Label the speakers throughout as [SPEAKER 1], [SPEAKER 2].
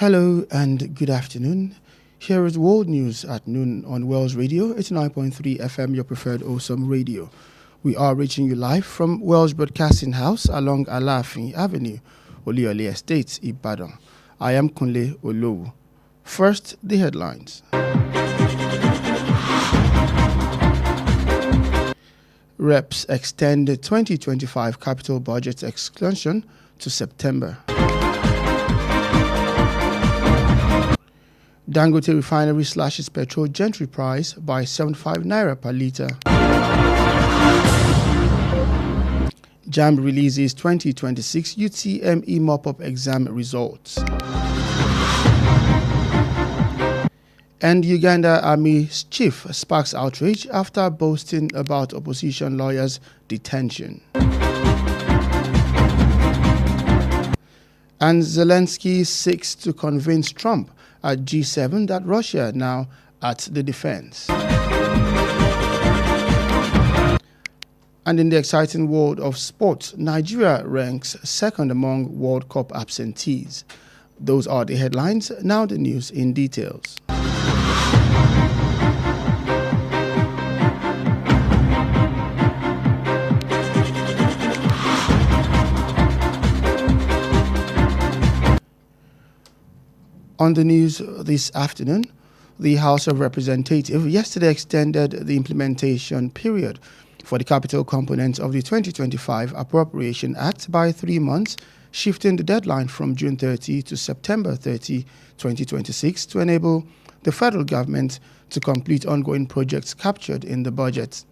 [SPEAKER 1] Hello and good afternoon. Here is world news at noon on Wells Radio, 89.3 FM, your preferred awesome radio. We are reaching you live from Wells Broadcasting House along Alafin Avenue, Oluyole Estate, Ibadan. I am Kunle Olowu. First, the headlines. Reps extend the 2025 capital budget extension to September. Dangote refinery slashes petrol gentry price by 75 naira per litre. JAMB releases 2026 UTME mop-up exam results. And Uganda Army's chief sparks outrage after boasting about opposition lawyers' detention. And Zelensky seeks to convince Trump at G7 that Russia now at the defense. And in the exciting world of sports, Nigeria ranks second among World Cup absentees. Those are the headlines. Now the news in details. On the news this afternoon, the House of Representatives yesterday extended the implementation period for the capital components of the 2025 Appropriation Act by 3 months, shifting the deadline from June 30 to September 30, 2026 to enable the federal government to complete ongoing projects captured in the budget.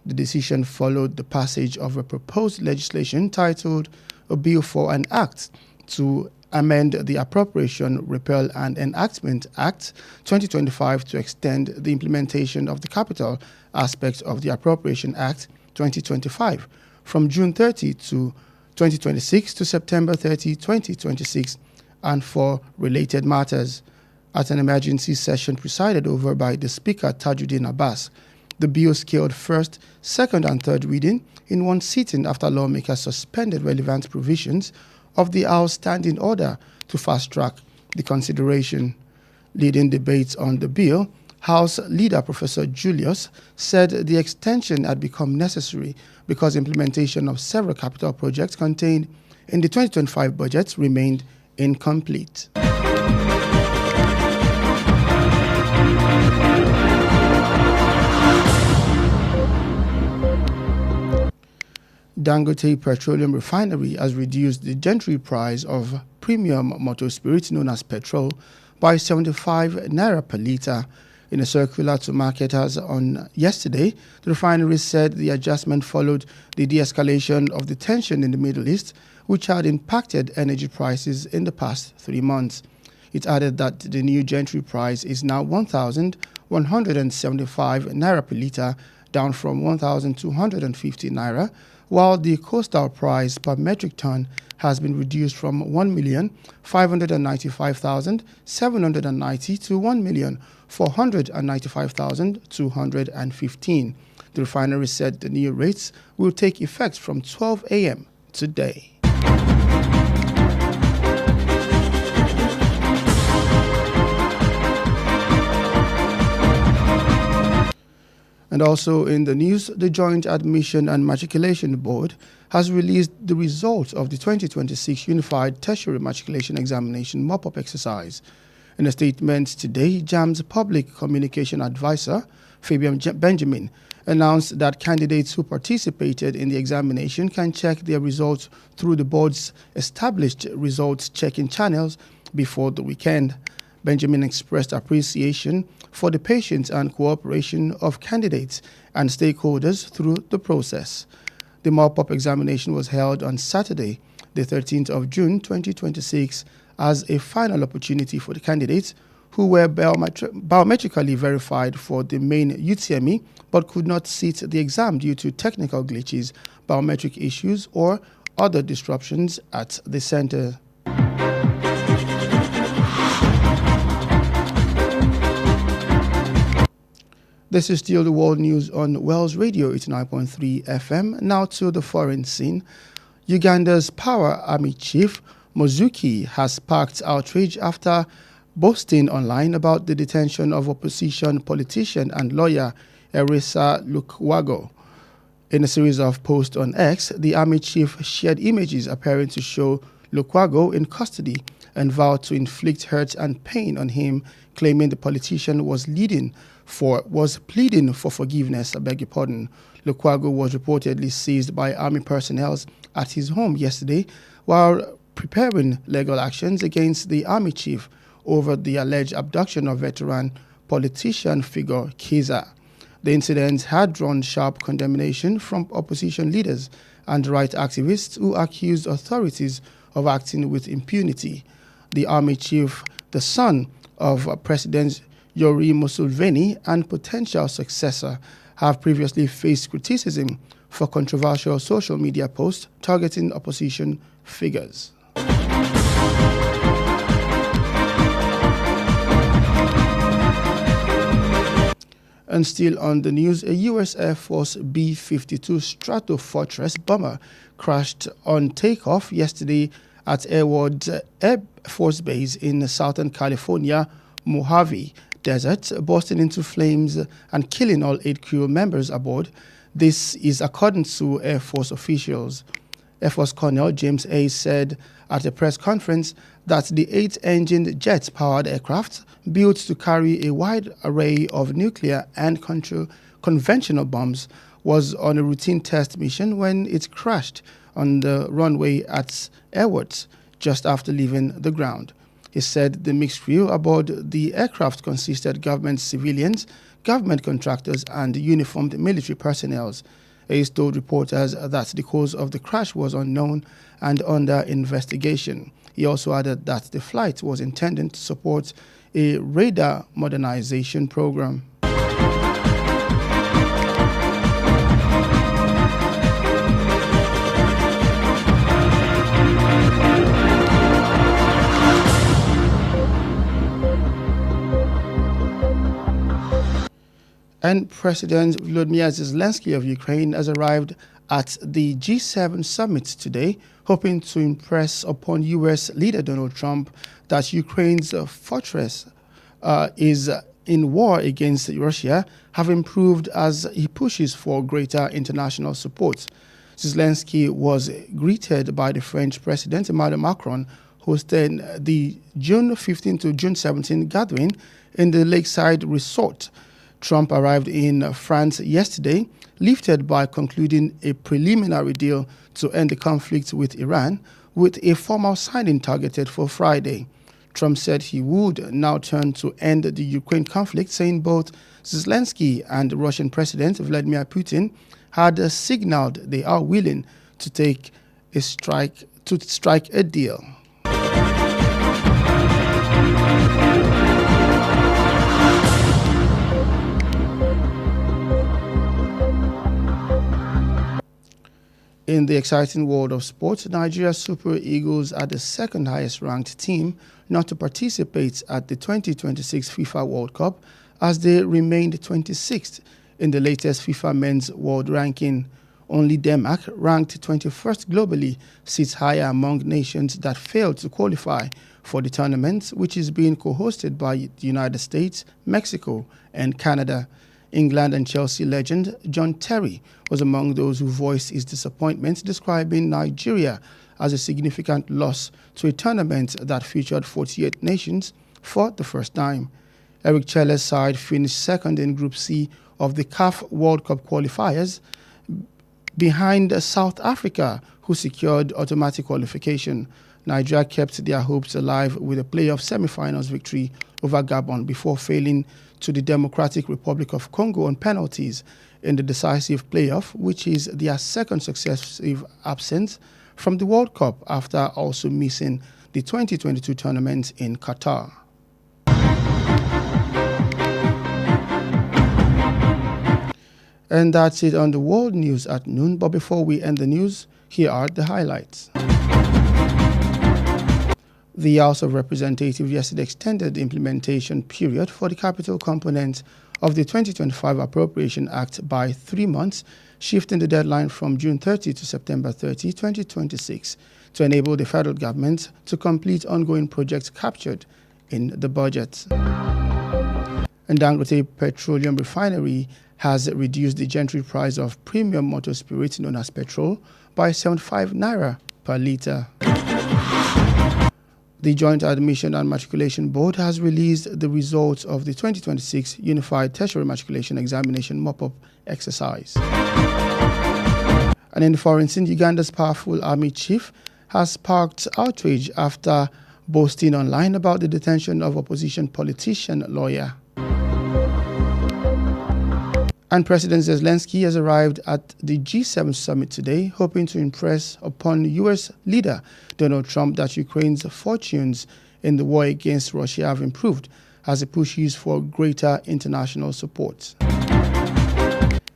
[SPEAKER 1] The decision followed the passage of a proposed legislation titled A Bill for an Act to amend the Appropriation, Repeal and Enactment Act 2025 to extend the implementation of the capital aspect of the Appropriation Act 2025 from June 30 to 2026 to September 30, 2026, and for related matters. At an emergency session presided over by the Speaker Tajuddin Abbas, the bill scaled first, second and third reading in one sitting after lawmakers suspended relevant provisions of the House Standing Order to fast-track the consideration. Leading debates on the bill, House Leader Professor Julius said the extension had become necessary because implementation of several capital projects contained in the 2025 budget remained incomplete. Dangote Petroleum Refinery has reduced the gentry price of premium motor spirit known as petrol by 75 naira per litre. In a circular to marketers on yesterday, the refinery said the adjustment followed the de-escalation of the tension in the Middle East, which had impacted energy prices in the past 3 months. It added that the new gentry price is now 1,175 naira per litre, down from 1,250 naira, while the coastal price per metric ton has been reduced from 1,595,790 to 1,495,215. The refinery said the new rates will take effect from 12 a.m. today. And also in the news, the Joint Admission and Matriculation Board has released the results of the 2026 Unified Tertiary Matriculation Examination mop-up exercise. In a statement today, JAMB's Public Communication Advisor, Fabian Benjamin, announced that candidates who participated in the examination can check their results through the board's established results checking channels before the weekend. Benjamin expressed appreciation for the patience and cooperation of candidates and stakeholders through the process. The mop-up examination was held on Saturday, the 13th of June 2026, as a final opportunity for the candidates who were biometrically verified for the main UTME but could not sit the exam due to technical glitches, biometric issues, or other disruptions at the center. This is still the world news on Wells Radio 89.3 FM. Now to the foreign scene. Uganda's power army chief Mozuki has sparked outrage after boasting online about the detention of opposition politician and lawyer Erisa Lukwago. In a series of posts on X, the army chief shared images appearing to show Lukwago in custody and vowed to inflict hurt and pain on him, claiming the politician was pleading for forgiveness. Lukwago was reportedly seized by army personnel at his home yesterday while preparing legal actions against the army chief over the alleged abduction of veteran politician figure Keza. The incident had drawn sharp condemnation from opposition leaders and right activists who accused authorities of acting with impunity. The army chief, the son of President Yoweri Museveni and potential successor, have previously faced criticism for controversial social media posts targeting opposition figures. And still on the news, a U.S. Air Force B-52 Stratofortress bomber crashed on takeoff yesterday at Airwood Air Force Base in Southern California, Mojave Desert, bursting into flames and killing all 8 crew members aboard. This is according to Air Force officials. Air Force Colonel James A. said at a press conference that the 8-engined jet-powered aircraft, built to carry a wide array of nuclear and conventional bombs, was on a routine test mission when it crashed on the runway at Airwood just after leaving the ground. He said the mixed crew aboard the aircraft consisted government civilians, government contractors, and uniformed military personnel. He told reporters that the cause of the crash was unknown and under investigation. He also added that the flight was intended to support a radar modernization program. And President Volodymyr Zelensky of Ukraine has arrived at the G7 summit today, hoping to impress upon U.S. leader Donald Trump that Ukraine's fortress is in war against Russia have improved as he pushes for greater international support. Zelensky was greeted by the French President Emmanuel Macron, hosting the June 15 to June 17 gathering in the Lakeside Resort. Trump arrived in France yesterday, lifted by concluding a preliminary deal to end the conflict with Iran, with a formal signing targeted for Friday. Trump said he would now turn to end the Ukraine conflict, saying both Zelensky and Russian President Vladimir Putin had signaled they are willing to strike a deal. In the exciting world of sports, Nigeria Super Eagles are the second highest ranked team not to participate at the 2026 FIFA World Cup, as they remained 26th in the latest FIFA Men's World Ranking. Only Denmark, ranked 21st globally, sits higher among nations that failed to qualify for the tournament, which is being co-hosted by the United States, Mexico, and Canada. England and Chelsea legend John Terry was among those who voiced his disappointment, describing Nigeria as a significant loss to a tournament that featured 48 nations for the first time. Eric Chele's side finished second in Group C of the CAF World Cup qualifiers, behind South Africa, who secured automatic qualification. Nigeria kept their hopes alive with a playoff semi-finals victory over Gabon before failing to the Democratic Republic of Congo on penalties in the decisive playoff, which is their second successive absence from the World Cup after also missing the 2022 tournament in Qatar. And that's it on the world news at noon. But before we end the news, here are the highlights. The House of Representatives yesterday extended the implementation period for the capital component of the 2025 Appropriation Act by 3 months, shifting the deadline from June 30 to September 30, 2026. to enable the federal government to complete ongoing projects captured in the budget. And Dangote Petroleum Refinery has reduced the gentry price of premium motor spirit known as petrol by 75 naira per litre. The Joint Admission and Matriculation Board has released the results of the 2026 Unified Tertiary Matriculation Examination mop-up exercise. And in the foreign scene, Uganda's powerful army chief has sparked outrage after boasting online about the detention of opposition politician lawyer. And President Zelensky has arrived at the G7 summit today, hoping to impress upon U.S. leader Donald Trump that Ukraine's fortunes in the war against Russia have improved as it pushes for greater international support.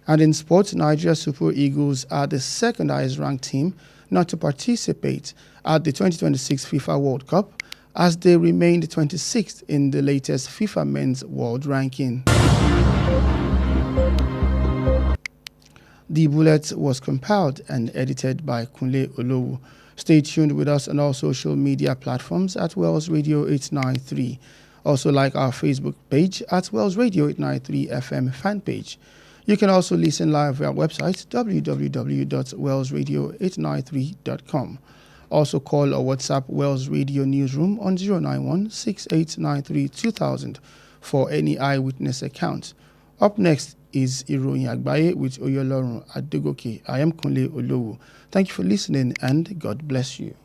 [SPEAKER 1] And in sports, Nigeria Super Eagles are the second highest ranked team not to participate at the 2026 FIFA World Cup, as they remained 26th in the latest FIFA Men's World Ranking. The bullet was compiled and edited by Kunle Olowu. Stay tuned with us on all social media platforms at Wells Radio 893. Also like our Facebook page at Wells Radio 893 FM fan page. You can also listen live via our website www.wellsradio893.com. Also call or WhatsApp Wells Radio Newsroom on 091-6893-2000 for any eyewitness account. Up next is IROYIN AGBAYE with Olowu Adegoke. I am Kunle Olowu. Thank you for listening and God bless you.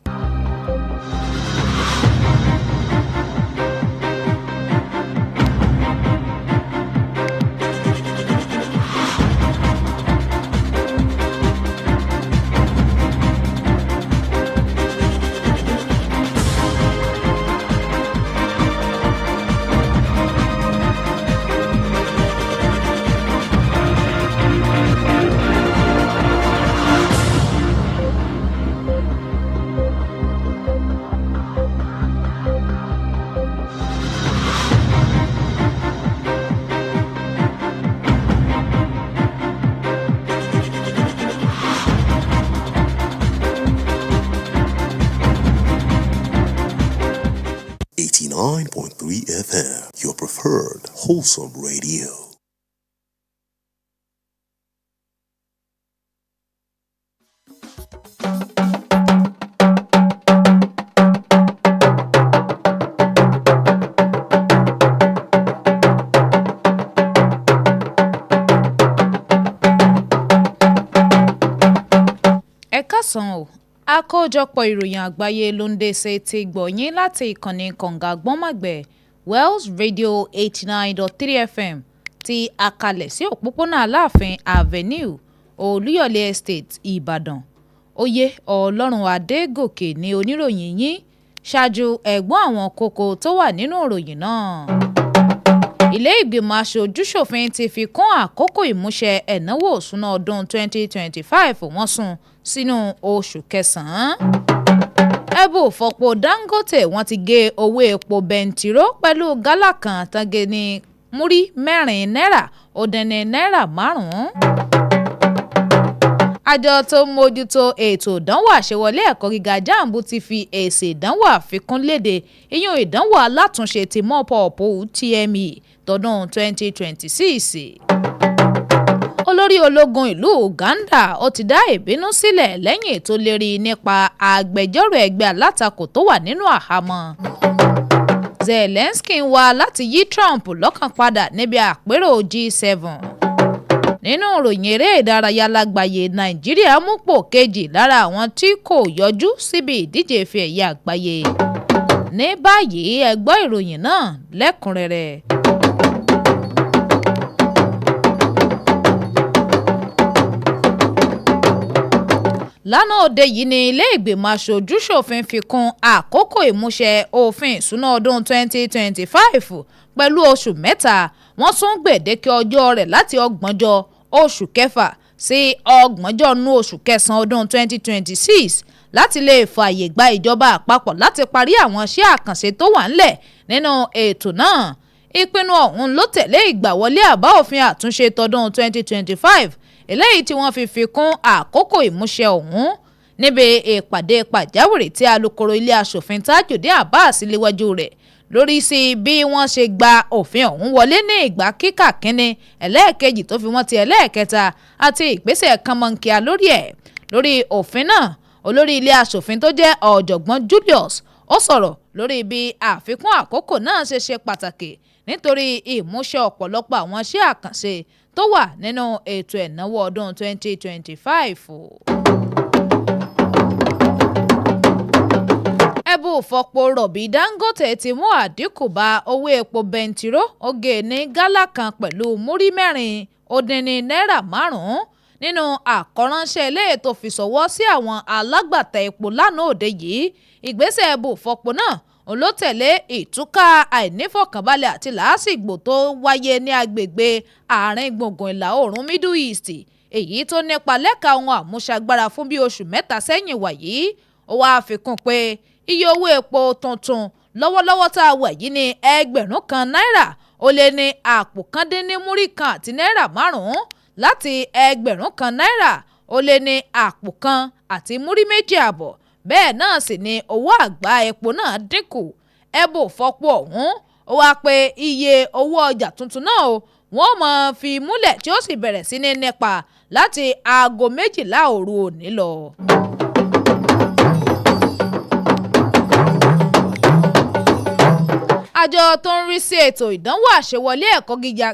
[SPEAKER 2] FM, your preferred wholesome radio.
[SPEAKER 3] Ẹ káàsán o. Àkójọpọ̀ ìròyìn àgbáyé ló ń dé sí ti gbọ̀nyìn láti ìkànnì kànga gbọ́nmàgbẹ̀ Wells Radio 89.3 FM ti àkàlẹ̀ sí òpópónà Aláàfin Avenue Olúyọ̀lé Estate Ìbàdàn. Oyè Ọlọ́run Adégòkè ni oníròyìn yín. Ṣáájú ẹ̀gbọ́n àwọn kókó tó wà nínú ìròyìn náà. Ilé ìgbìmọ̀ aṣojú-ṣòfin ti fi kún àkókò ìmúṣẹ ẹ̀náwó ìṣúná ọdún 2025 wọ́n sún sínú oṣù kẹsàn-án. Ẹ̀bù fọpo Dangote wọ́n ti gé owó epo bẹntiró pẹ̀lú gálà kan tàgé ní múrí 4 náírà ó dín ní náírà 5. Àjọ tó mójútó ètò ìdánwò àṣewọlé ẹ̀kọ́ gíga JAMB ti fi èsì ìdánwò àfikún léde ìyún ìdánwò alátúnṣe ti mop-up TME tọdún 2026. Olórí ológun ìlú Uganda ó ti dá ìbínú sílẹ̀ lẹ́yìn tó lérí nípa agbẹjọ́rò ẹgbẹ́ alátakò tó wà nínú àhámọ́. Zelensky wá láti yí Trump lọ́kàn padà níbi àpérò G7. Nínú ìròyìn eré ìdárayá lágbàáyé, Nàìjíríà mú pò kejì lára àwọn tí kò yọjú síbi ìdíje ife ẹ̀yẹ àgbáyé. Ní báyìí ẹ gbọ́ ìròyìn náà lẹ́kùnrẹ́rẹ́. Lánàá òde yìí ni ilé ìgbìmọ̀ aṣojú-ṣòfin fi kún àkókò ìmúṣẹ òfin ìṣúná ọdún 2025 pẹ̀lú oṣù mẹ́ta. Wọ́n sún gbèdéke ọjọ́ rẹ̀ láti 30 oṣù kẹfà sí 30 oṣù kẹsàn-án ọdún 2026 láti lè fààyè gba ìjọba àpapọ̀ láti parí àwọn iṣẹ́ àkànṣe tó wà ńlẹ̀ nínú ètò náà. Ìpinnu ọ̀hún ló tẹ̀lé ìgbàwọlé àbá òfin àtúnṣe tọdún 2025 eléyìí tí wọ́n fi kún àkókò ìmúṣẹ ọ̀hún níbi ìpàdé pàjáwìrì tí alukoro ilé aṣòfin Tajudeen Abbas léwájú rẹ̀ lórí sí bí wọ́n ṣe gba òfin ọ̀hún wọlé ní ìgbà kíkà kínní ẹlẹ́ẹ̀kejì tó fi wọ́n ti ẹlẹ́ẹ̀kẹta àti ìgbésẹ̀ kánmọ́nkíá lórí òfin náà. Olórí ilé aṣòfin tó jẹ́ ọ̀jọ̀gbọ́n Julius ó sọ̀rọ̀ lórí bí àfikún àkókò náà ṣe pàtàkì nítorí ìmúṣẹ ọ̀pọ̀lọpọ̀ àwọn iṣẹ́ àkànṣe tó wà nínú ètò ẹ̀náwó ọdún 2025. Ẹ̀bù fọpo rọ̀bì Dangote ti mú àdínkù bá owó epo bẹntiró oge ní gálà kan pẹ̀lú múrí mẹ́rin ó dín ní náírà 5 nínú àkọ́ránṣẹ́ ilé ètò fìṣọwọ́ sí àwọn alágbàtà epo lánàá òde yìí. Ìgbésẹ̀ ẹ̀bù fọpo náà ló tẹ̀lé ìtúká àìnífọ̀kànbalẹ̀ àti làásìgbò tó wáyé ní agbègbè àárín gbùngbùn ìlà oòrùn Middle East èyí tó nípa lẹ́ka ohun àmúṣagbára fún bí oṣù mẹ́ta sẹ́yìn wàyí. Ó wáá fi kún pé iye owó epo tuntun lọ́wọ́lọ́wọ́ tá a wà yìí ní $1,000 ó lé ní àpò kan dín ní múrí kan àti náírà 5 láti $1,000 ó lé ní àpò kan àti múrí 2.5. Bẹ́ẹ̀ náà sì ni owó àgbá epo náà dínkù. Ẹ̀bù fọpo ọ̀hún ó wáá pé iye owó ọjà tuntun náà wọ́n máa fi múlẹ̀ tí ó sì bẹ̀rẹ̀ sí ní nípa láti aago 12 òru òní lọ. Àjọ tó ń rí sí ètò ìdánwò àṣewọlé ẹ̀kọ́ gíga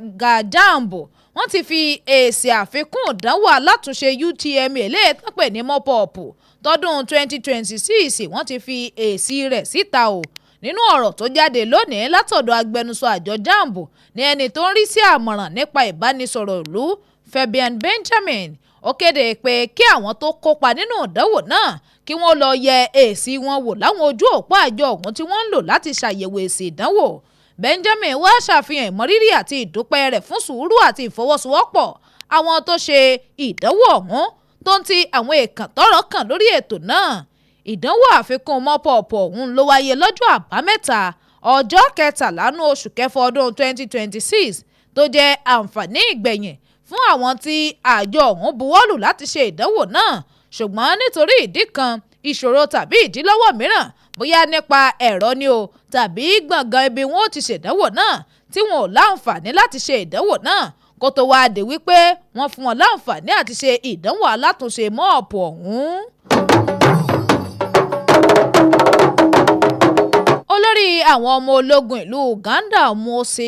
[SPEAKER 3] JAMB wọ́n ti fi èsì àfikún ìdánwò alátúnṣe UTME eléyìí pè ní mop-up tọdún 2026 wọ́n ti fi èsì rẹ̀ síta nínú ọ̀rọ̀ tó jáde lónìí látọ̀dọ̀ agbẹnusọ àjọ JAMB ní ẹni tó ń rí sí àmọ̀ràn nípa ìbánisọ̀rọ̀ ìlú Fabian Benjamin ó kéde pé kí àwọn tó kópa nínú ìdánwò náà kí wọ́n lọ yẹ èsì wọn wò láwọn ojú òpó àjọ ọ̀hún tí wọ́n ń lò láti ṣàyẹ̀wò èsì ìdánwò. Benjamin wá ṣàfihàn ìmọrírì àti ìdúpẹ́ rẹ̀ fún sùúrù àti ìfọwọ́sowọ́pọ̀ àwọn tó ṣe ìdánwò ọ̀hún tó ń ti àwọn èèkàn tọ́rọ̀ kàn lórí ètò náà. Ìdánwò àfikún mop-up ọ̀hún ló wáyé lọ́jọ́ àbámẹ́ta ọjọ́ 13 oṣù kẹfà ọdún 2026 tó jẹ́ àǹfààní ìgbẹ̀yìn fún àwọn tí àjọ ọ̀hún buwọ́lù láti ṣe ìdánwò náà, ṣùgbọ́n nítorí ìdí kan ìṣòro tàbí ìdílọ́wọ́ mìíràn bóyá nípa ẹ̀rọ ni tàbí gbọ̀ngàn ibi wọn ó ti ṣèdánwò náà tí wọn ò láǹfààní láti ṣe ìdánwò náà kó tó wáá dé wípé wọ́n fún wọn láǹfààní àti ṣe ìdánwò alátúnṣe mọ́ọ̀pù ọ̀hún. Olórí àwọn ọmọ ológun ìlú Uganda Mose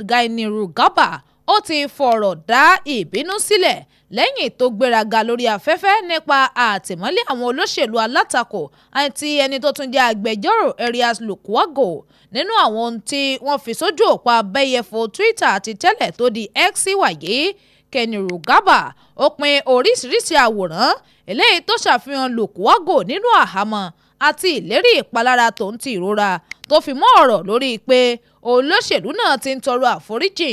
[SPEAKER 3] Kainerugaba ó ti fọ̀rọ̀ dá ìbínú sílẹ̀ lẹ́yìn tó gbéraga lórí afẹ́fẹ́ nípa àtìmọ́lé àwọn olóṣèlú alátakò àti ẹni tó tún jẹ́ agbẹjọ́rò Erias Lukwago nínú àwọn ohun tí wọ́n fi sójú òpó abẹ́yẹfò Twitter àti tẹ́lẹ̀ tó di X wáyé. Kainerugaba ó pín oríṣiríṣi àwòrán eléyìí tó ṣàfihàn Lukwago nínú àhámọ́ àti ìlérí ìpalára tó ń ti ìrora tó fi mọ́ ọ̀rọ̀ lórí pé olóṣèlú náà ti ń tọrọ àforíjì.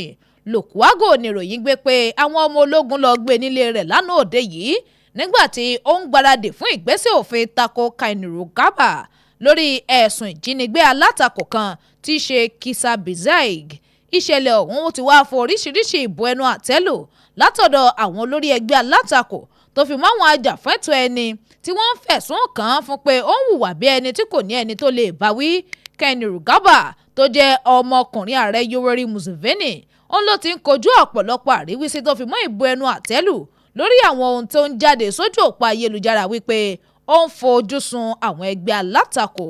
[SPEAKER 3] Lukwago níròyìn gbé pé àwọn ọmọ ológun lọ gbé nílé rẹ̀ lánàá òde yìí nígbà tí ó ń gbáradì fún ìgbésẹ̀ òfin tako Kainerugaba lórí ẹ̀sùn ìjínigbé alátakò kan tí í ṣe Kizza Besigye. Ìṣẹ̀lẹ̀ ọ̀hún ti wá fún oríṣiríṣi ìbò ẹnu àtẹ́lù látọ̀dọ̀ àwọn olórí ẹgbẹ́ alátakò tó fi mọ́ àwọn ajàfẹ́tọ̀ọ́ ẹni tí wọ́n ń fẹ̀sùn kàn án fún pé ó ń hùwà bí ẹni tí kò ní ẹni tó lè bá wí. Kainerugaba tó jẹ́ ọmọkùnrin ààrẹ Yoweri Museveni òun ló ti ń kojú ọ̀pọ̀lọpọ̀ àríwísí tó fi mọ́ ìbò ẹnu àtẹ́lù lórí àwọn ohun tó ń jáde sójú òpó ayélujára wípé ó ń fojú sun àwọn ẹgbẹ́ alátakò.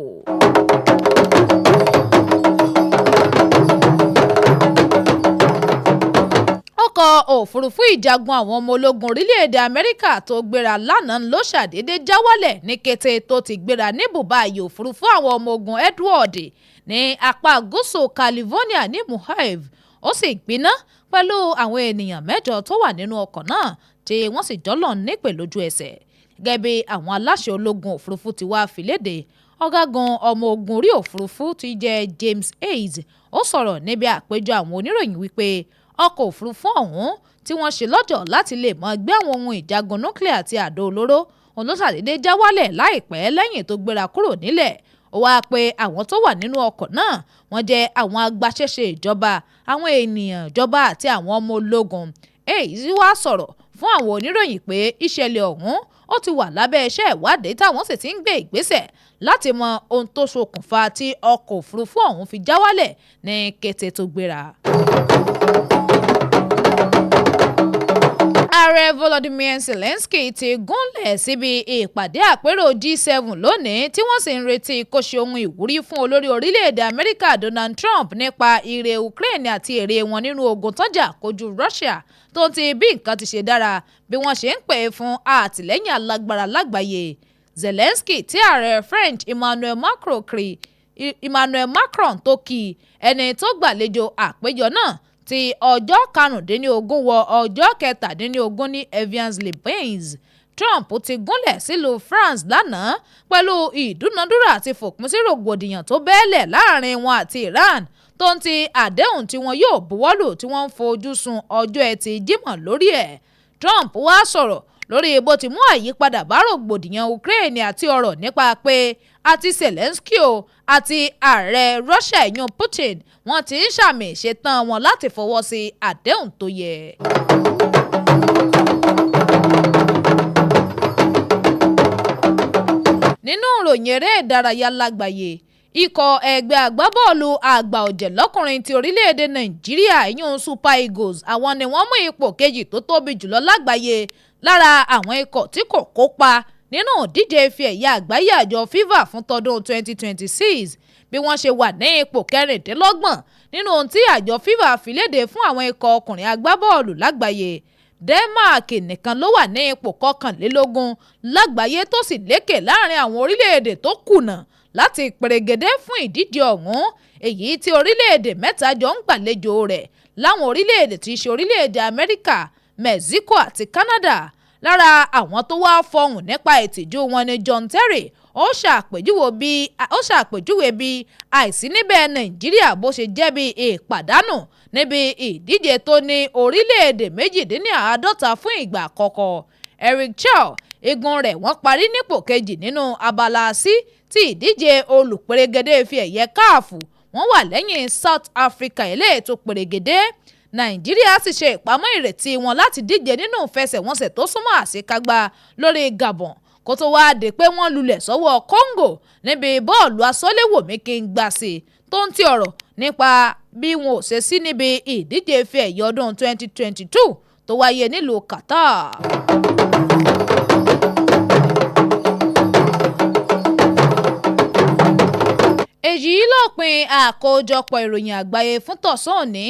[SPEAKER 3] Ọkọ̀ òfurufú ìjagun àwọn ọmọ ológun orílẹ̀-èdè Amẹ́ríkà tó gbéra lánàá ló ṣàdédé já wálẹ̀ ní kété tó ti gbéra ní bùbá ààyè òfurufú àwọn ọmọ ogun Edward ní apá gúúsù California ní Mojave. Ó sì gbiná pẹ̀lú àwọn ènìyàn 8 tó wà nínú ọkọ̀ náà tí wọ́n sì jọ́lọ̀ nípè lójú ẹsẹ̀. Gẹ́gẹ́ bí àwọn aláṣẹ ológun òfurufú ti wá fìlédè, ọ̀gágun ọmọ ogun orí òfurufú ti jẹ́ James Hayes ó sọ̀rọ̀ níbi àpéjọ àwọn oníròyìn wípé ọkọ̀ òfurufú ọ̀hún tí wọ́n ṣe lọ́jọ̀ láti lè mọ gbé àwọn ohun ìjagun núclear àti àdó olóró òun ló ṣàdédé já wálẹ̀ láìpẹ́ lẹ́yìn tó gbéra kúrò nílẹ̀. Ó wáá pé àwọn tó wà nínú ọkọ̀ náà wọ́n jẹ́ àwọn agbaṣẹ́ṣe ìjọba, àwọn ènìyàn ìjọba àti àwọn ọmọ ológun. èyí wá sọ̀rọ̀ fún àwọn oníròyìn pé ìṣẹ̀lẹ̀ ọ̀hún ó ti wà lábẹ́ iṣẹ́ ìwádìí táwọn sì ti ń gbé ìgbésẹ̀ láti mọ ohun tó ṣokùnfà tí ọkọ̀ òfurufú ọ̀hún fi já wálẹ̀ ní kété tó gbéra. Ààrẹ Volodymyr Zelensky ti gúnlẹ̀ síbi ìpàdé àpérò G7 lónìí tí wọ́n sì ń retí kó ṣe ohun ìwúrí fún olórí orílẹ̀-èdè Amẹ́ríkà Donald Trump nípa ire Ukraine àti èrè wọn nínú ogun tọ́jà kojú Russia tó ti bí nǹkan ti ṣe dára bí wọ́n ṣe ń pè é fún àtìlẹ́yìn alágbára lágbàáyé. Zelensky tí ààrẹ French Emmanuel Macron tó kí ẹni tó gbàlejò àpéjọ náà ti ọjọ́ karùndínlógún wọ ọjọ́ kẹtàdínlógún ní Evian-les-Bains. Trump ti gúnlẹ̀ sílùú France lánàá pẹ̀lú ìdúnadúrà àti fòpin sí rògbòdìyàn tó bẹ́ẹ̀lẹ̀ láàrin wọn àti Iran tó ń ti àdéhùn tí wọn yóò buwọ́lù tí wọ́n ń fojú sun ọjọ́ Ẹtì Jímọ̀ lórí ẹ̀. Trump wá sọ̀rọ̀ lórí bó ti mú àyípadà bá rògbòdìyàn Ukraine àti ọ̀rọ̀ nípa pé àti Zelensky àti ààrẹ Russia ìyún Putin wọ́n ti ń ṣàmì ìṣetán wọn láti fọwọ́ sí àdéhùn tó yẹ. Nínú ìròyìn eré ìdárayá lágbàáyé ikọ̀ ẹgbẹ́ agbábọ́ọ̀lù àgbà ọ̀jẹ̀ lọ́kùnrin ti orílẹ̀-èdè Nàìjíríà ìyún Super Eagles àwọn ni wọ́n mú ipò kejì tó tóbi jùlọ lágbàáyé lára àwọn ikọ̀ tí kò kópa nínú ìdíje ife ẹ̀yẹ àgbáyé àjọ FIFA fún tọdún 2026 bí wọ́n ṣe wà ní ipò kẹrìndínlọ́gbọ̀n nínú ohun tí àjọ FIFA fi léde fún àwọn ikọ̀ ọkùnrin agbábọ́ọ̀lù lágbàáyé. Denmark nìkan ló wà ní ipò kọkànlélógún lágbàáyé tó sì lékè láàrin àwọn orílẹ̀-èdè tó kùnà láti pèrègèdè fún ìdíje ọ̀hún èyí tí orílẹ̀-èdè mẹ́ta jọ ń gbàlejò rẹ̀ láwọn orílẹ̀-èdè tí í ṣe orílẹ̀-èdè Amẹ́ríkà, Mexico àti Canada. Lára àwọn tó wá fọhùn nípa ìtìjú wọn ni John Terry ó ṣàpèjúwe bí àìsí níbẹ̀ Nàìjíríà bó ṣe jẹ́ bí ìpàdánù níbi ìdíje tó ní orílẹ̀-èdè 52 fún ìgbà àkọ́kọ́. Eric Chao igun rẹ̀ wọ́n parí nípò kejì nínú abala sí ti ìdíje olùpèrègèdè fi ẹ̀yẹ káàfù wọ́n wà lẹ́yìn South Africa eléyìí tó pèrègèdè. Nàìjíríà sì ṣe ìpamọ́ ìrètí wọn láti díje nínú ìfẹsẹ̀wọnsẹ̀ tó súnmọ́ àṣekágbá lórí Gabon kó tó wáá dé pé wọ́n lulẹ̀ sọ́wọ́ Congo níbi bọ́ọ̀lù asọ́léwòmí kí n gbà sí tó ń ti ọ̀rọ̀ nípa bí wọn ò ṣe sí níbi ìdíje ife ẹ̀yẹ ọdún 2022 tó wáyé nílùú Qatar. èyí lópin àkójọpọ̀ ìròyìn àgbáyé fún tọ̀sán òní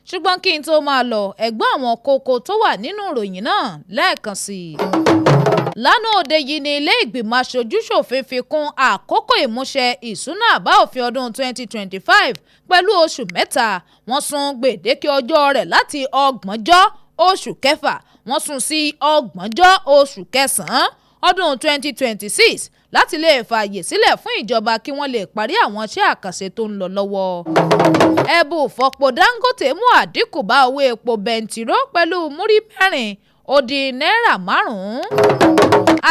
[SPEAKER 3] ṣùgbọ́n kí n tó máa lọ ẹ̀gbọ́n àwọn kókó tó wà nínú ìròyìn náà lẹ́ẹ̀kan sí i. Lánàá òde yìí ni ilé ìgbìmọ̀ aṣojú-ṣòfin fi kún àkókò ìmúṣẹ ìṣúná àbá òfin ọdún 2025 pẹ̀lú oṣù mẹ́ta wọ́n sún gbèdéke ọjọ́ rẹ̀ láti 30 oṣù kẹfà wọ́n sún sí 30 oṣù kẹsàn-án ọdún 2026 láti lè fààyè sílẹ̀ fún ìjọba kí wọ́n lè parí àwọn iṣẹ́ àkànṣe tó ń lọ lọ́wọ́. ẹ̀bù fọ̀pọ̀ Dangote mú àdínkù bá owó epo bẹntiró pẹ̀lú múrí mẹ́rin ó di náírà 5.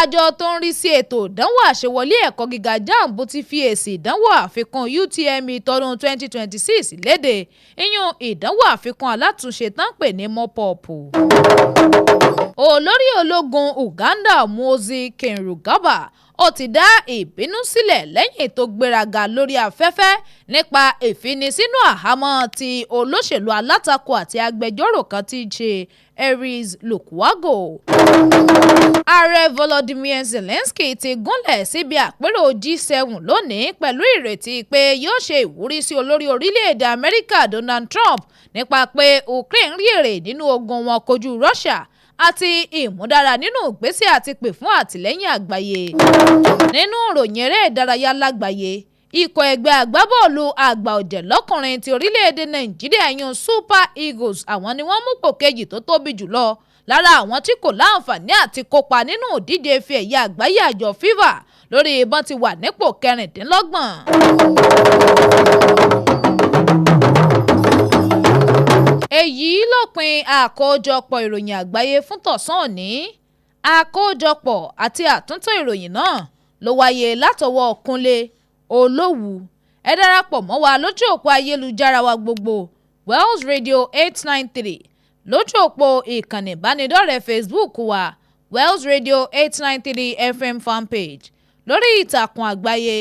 [SPEAKER 3] àjọ tó ń rí sí ètò ìdánwò àṣewọlé ẹ̀kọ́ gíga JAMB ti fi èsì ìdánwò àfikún UTME tọdún 2026 léde ìyún ìdánwò àfikún alátúnṣe tán pè ní mọ́pọ̀ọ̀pù. olórí ológun Uganda Muhoozi Kainerugaba ó ti dá ìbínú sílẹ̀ lẹ́yìn tó gbéraga lórí afẹ́fẹ́ nípa ìfinisínú àhámọ́ ti olóṣèlú alátakò àti agbẹjọ́rò kan tí í ṣe Aries Lukwago. Ààrẹ Volodymyr Zelensky ti gúnlẹ̀ síbi àpérò G7 lónìí pẹ̀lú ìrètí pé yóò ṣe ìwúrí sí olórí orílẹ̀-èdè Amẹ́ríkà Donald Trump nípa pé Ukraine rí èrè nínú ogun wọn kojú Russia àti ìmúdára nínú ìgbésẹ̀ àti pè fún àtìlẹ́yìn àgbáyé. Nínú ìròyìn eré ìdárayá lágbàáyé ikọ̀ ẹgbẹ́ agbábọ́ọ̀lù àgbà ọ̀jẹ̀ lọ́kùnrin ti orílẹ̀-èdè Nàìjíríà yan Super Eagles àwọn ni wọ́n mú pò kejì tó tóbi jùlọ lára àwọn tí kò láǹfààní àti kópa nínú ìdíje ife ẹ̀yẹ àgbáyé àjọ FIFA lórí ìbọn ti wà nípò kẹrìndínlọ́gbọ̀n. èyí lópin àkójọpọ̀ ìròyìn àgbáyé fún tọ̀sán òní àkójọpọ̀ àti àtúntò ìròyìn náà ló wáyé látọwọ́ Kunle Olowu ẹ darapọ̀ mọ́ wa lójú òpó ayélujára wa gbogbo Wells Radio 893 lójú òpó ìkànnì ìbánidọ́rẹ̀ẹ́ Facebook wa Wells Radio 893 FM fanpage lórí ìtàkùn àgbáyé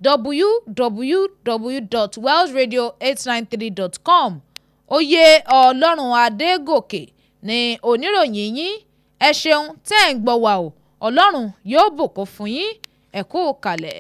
[SPEAKER 3] www.wellsradio893.com. Oyè Ọlọ́run Adegoke ni oníròyìn yín. Ẹ ṣeun tẹ́ ẹ̀ ń gbọ́ wa o. Ọlọ́run yóò bùkún fún yín. Ẹ kú kalẹ̀.